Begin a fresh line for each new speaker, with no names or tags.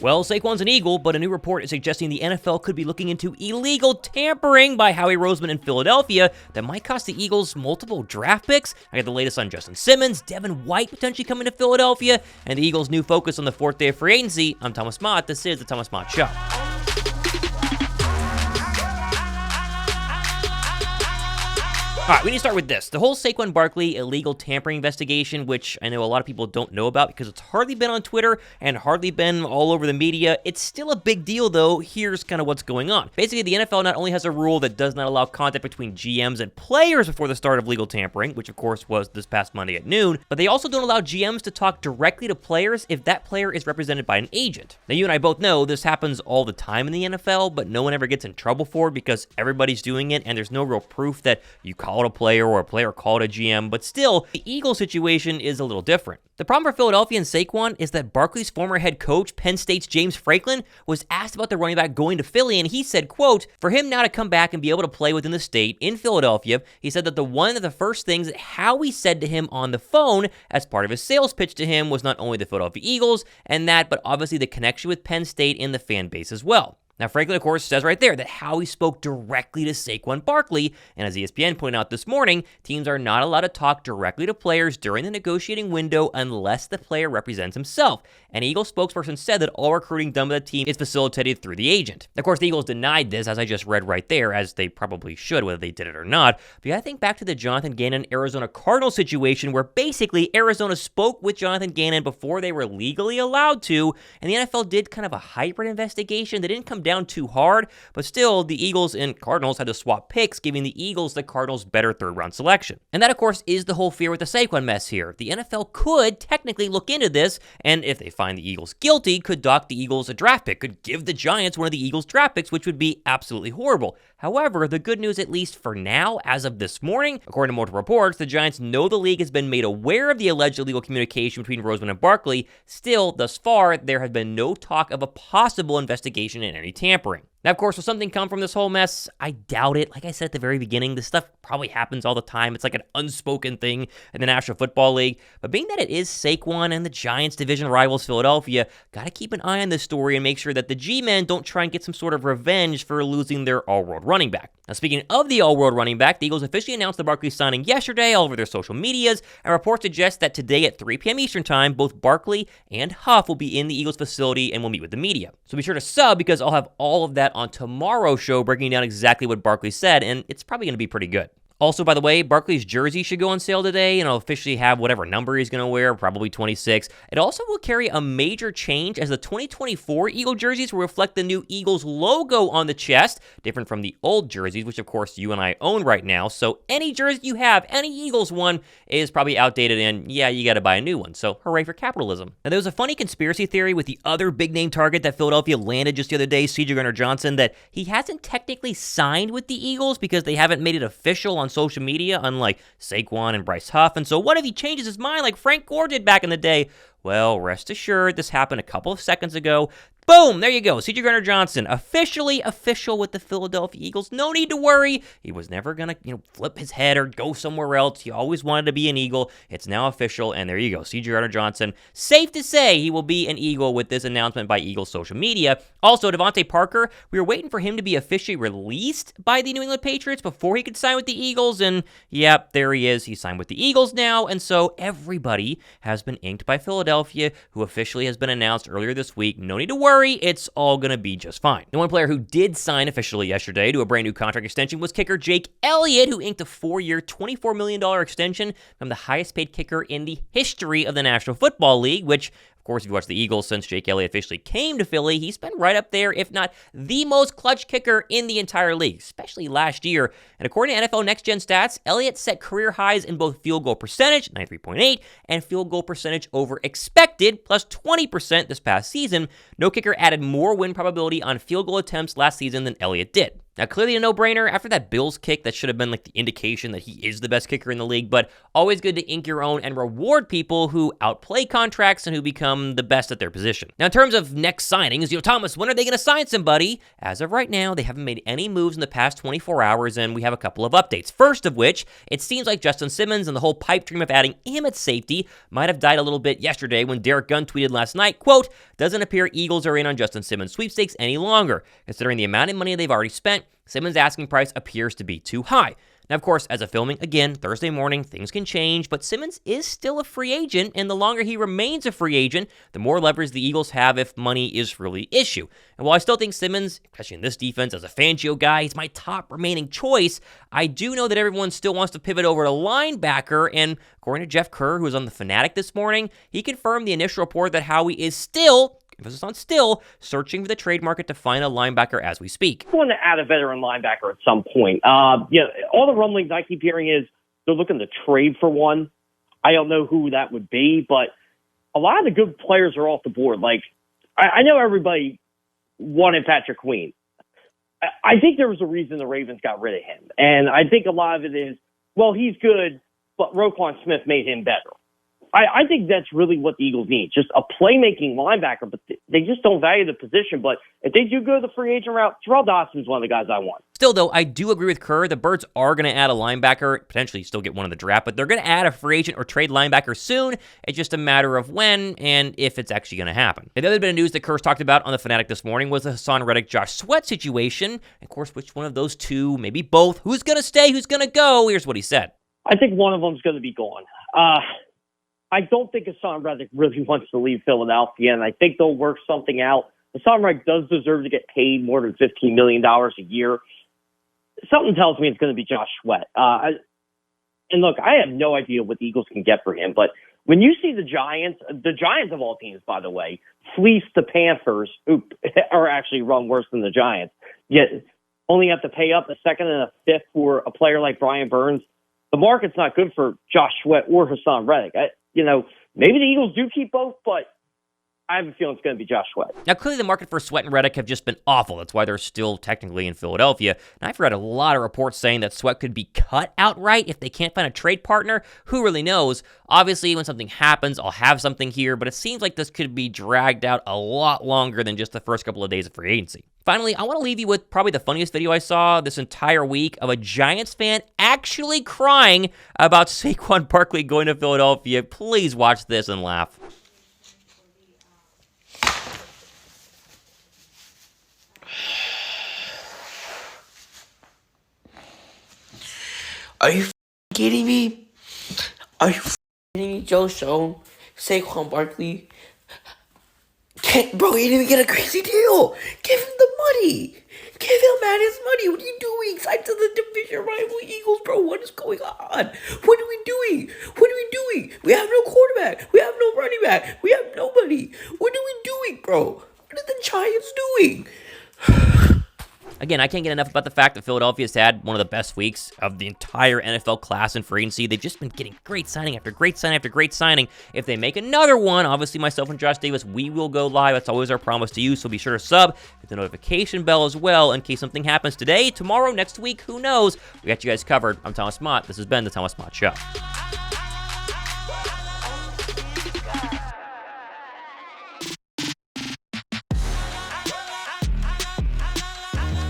Well, Saquon's an Eagle, but a new report is suggesting the NFL could be looking into illegal tampering by Howie Roseman in Philadelphia that might cost the Eagles multiple draft picks. I got the latest on Justin Simmons, Devin White potentially coming to Philadelphia, and the Eagles' new focus on the fourth day of free agency. I'm Thomas Mott. This is the Thomas Mott Show. All right, we need to start with this. The whole Saquon Barkley illegal tampering investigation, which I know a lot of people don't know about because it's hardly been on Twitter and hardly been all over the media. It's still a big deal, though. Here's kind of what's going on. Basically, the NFL not only has a rule that does not allow contact between GMs and players before the start of legal tampering, which of course was this past Monday at noon, but they also don't allow GMs to talk directly to players if that player is represented by an agent. Now, you and I both know this happens all the time in the NFL, but no one ever gets in trouble for it because everybody's doing it, and there's no real proof that you called a player or a player called a GM, but still, the Eagles situation is a little different. The problem for Philadelphia and Saquon is that Barkley's former head coach, Penn State's James Franklin, was asked about the running back going to Philly, and he said, quote, for him now to come back and be able to play within the state in Philadelphia, he said that one of the first things that Howie said to him on the phone as part of his sales pitch to him was not only the Philadelphia Eagles and that, but obviously the connection with Penn State and the fan base as well. Now, Franklin, of course, says right there that Howie spoke directly to Saquon Barkley, and as ESPN pointed out this morning, teams are not allowed to talk directly to players during the negotiating window unless the player represents himself. An Eagles spokesperson said that all recruiting done by the team is facilitated through the agent. Of course, the Eagles denied this, as I just read right there, as they probably should, whether they did it or not. But you gotta think back to the Jonathan Gannon Arizona Cardinals situation, where basically Arizona spoke with Jonathan Gannon before they were legally allowed to, and the NFL did kind of a hybrid investigation. They didn't come down too hard, but still, the Eagles and Cardinals had to swap picks, giving the Eagles the Cardinals' better third-round selection. And that, of course, is the whole fear with the Saquon mess here. The NFL could technically look into this, and if they find the Eagles guilty, could dock the Eagles a draft pick, could give the Giants one of the Eagles' draft picks, which would be absolutely horrible. However, the good news, at least for now, as of this morning, according to multiple reports, the Giants know the league has been made aware of the alleged illegal communication between Roseman and Barkley. Still, thus far, there has been no talk of a possible investigation in any tampering. Now, of course, will something come from this whole mess? I doubt it. Like I said at the very beginning, this stuff probably happens all the time. It's like an unspoken thing in the National Football League. But being that it is Saquon and the Giants' division rivals Philadelphia, gotta keep an eye on this story and make sure that the G-men don't try and get some sort of revenge for losing their all-world running back. Now, speaking of the all-world running back, the Eagles officially announced the Barkley signing yesterday all over their social medias, and reports suggest that today at 3 p.m. Eastern Time, both Barkley and Huff will be in the Eagles facility and will meet with the media. So be sure to sub, because I'll have all of that on tomorrow's show, breaking down exactly what Barkley said, and it's probably going to be pretty good. Also, by the way, Barkley's jersey should go on sale today, and I'll officially have whatever number he's going to wear, probably 26. It also will carry a major change, as the 2024 Eagle jerseys will reflect the new Eagles logo on the chest, different from the old jerseys, which of course you and I own right now. So any jersey you have, any Eagles one, is probably outdated, and yeah, you got to buy a new one. So hooray for capitalism. Now, there was a funny conspiracy theory with the other big-name target that Philadelphia landed just the other day, CJGJ, that he hasn't technically signed with the Eagles because they haven't made it official on social media, unlike Saquon and Bryce Huff. And so what if he changes his mind like Frank Gore did back in the day? Well, rest assured, this happened a couple of seconds ago. Boom, there you go. CJ officially official with the Philadelphia Eagles. No need to worry. He was never going to, flip his head or go somewhere else. He always wanted to be an Eagle. It's now official, and there you go. CJ safe to say he will be an Eagle with this announcement by Eagles social media. Also, Devontae Parker, we were waiting for him to be officially released by the New England Patriots before he could sign with the Eagles, and yep, there he is. He signed with the Eagles now, and so everybody has been inked by Philadelphia, who officially has been announced earlier this week. No need to worry. It's all going to be just fine. The one player who did sign officially yesterday to a brand new contract extension was kicker Jake Elliot, who inked a 4-year, $24 million extension from the highest paid kicker in the history of the National Football League, which, of course, if you watch the Eagles since Jake Elliott officially came to Philly, he's been right up there, if not the most clutch kicker in the entire league, especially last year. And according to NFL Next Gen Stats, Elliott set career highs in both field goal percentage, 93.8, and field goal percentage over expected, plus 20% this past season. No kicker added more win probability on field goal attempts last season than Elliott did. Now, clearly a no-brainer after that Bills kick. That should have been like the indication that he is the best kicker in the league, but always good to ink your own and reward people who outplay contracts and who become the best at their position. Now, in terms of next signings, Thomas, when are they going to sign somebody? As of right now, they haven't made any moves in the past 24 hours, and we have a couple of updates. First of which, it seems like Justin Simmons and the whole pipe dream of adding him at safety might have died a little bit yesterday when Derek Gunn tweeted last night, quote, "Doesn't appear Eagles are in on Justin Simmons' sweepstakes any longer. Considering the amount of money they've already spent, Simmons' asking price appears to be too high." Now, of course, as of filming, again, Thursday morning, things can change, but Simmons is still a free agent, and the longer he remains a free agent, the more leverage the Eagles have if money is really the issue. And while I still think Simmons, especially in this defense, as a Fangio guy, he's my top remaining choice, I do know that everyone still wants to pivot over to linebacker, and according to Jeff Kerr, who was on The Fanatic this morning, he confirmed the initial report that Howie is still, emphasis on still, searching for the trade market to find a linebacker as we speak.
I want to add a veteran linebacker at some point. All the rumblings I keep hearing is they're looking to trade for one. I don't know who that would be, but a lot of the good players are off the board. Like, I know everybody wanted Patrick Queen. I think there was a reason the Ravens got rid of him. And I think a lot of it is, well, he's good, but Roquan Smith made him better. I think that's really what the Eagles need, just a playmaking linebacker, but they just don't value the position. But if they do go the free agent route, Terrell Dawson's one of the guys I want.
Still, though, I do agree with Kerr. The Birds are going to add a linebacker, potentially still get one in the draft, but they're going to add a free agent or trade linebacker soon. It's just a matter of when and if it's actually going to happen. And the other bit of news that Kerr's talked about on The Fanatic this morning was the Haason Reddick, Josh Sweat situation. Of course, which one of those two, maybe both, who's going to stay, who's going to go? Here's what he said.
I think one of them's going to be gone. I don't think Haason Reddick really wants to leave Philadelphia, and I think they'll work something out. Haason Reddick does deserve to get paid more than $15 million a year. Something tells me it's going to be Josh Sweat. And look, I have no idea what the Eagles can get for him, but when you see the Giants of all teams, by the way, fleece the Panthers, who are actually run worse than the Giants, yet only have to pay up a second and a fifth for a player like Brian Burns, the market's not good for Josh Sweat or Haason Reddick. Maybe the Eagles do keep both, but I have a feeling it's going to be Josh Sweat.
Now, clearly the market for Sweat and Reddick have just been awful. That's why they're still technically in Philadelphia. And I've read a lot of reports saying that Sweat could be cut outright if they can't find a trade partner. Who really knows? Obviously, when something happens, I'll have something here, but it seems like this could be dragged out a lot longer than just the first couple of days of free agency. Finally, I want to leave you with probably the funniest video I saw this entire week of a Giants fan actually crying about Saquon Barkley going to Philadelphia. Please watch this and laugh.
Are you kidding me? Are you kidding me, Joe Schoen? Saquon Barkley? Bro, he didn't even get a crazy deal. Give him the money. Give him man his money. What are you doing? Sign to the division rival Eagles, bro. What is going on? What are we doing? What are we doing? We have no quarterback. We have no running back. We have nobody. What are we doing, bro? What are the Giants doing?
Again, I can't get enough about the fact that Philadelphia's had one of the best weeks of the entire NFL class in free agency. They've just been getting great signing after great signing after great signing. If they make another one, obviously myself and Josh Davis, we will go live. That's always our promise to you, so be sure to sub, hit the notification bell as well in case something happens today, tomorrow, next week, who knows. We got you guys covered. I'm Thomas Mott. This has been The Thomas Mott Show.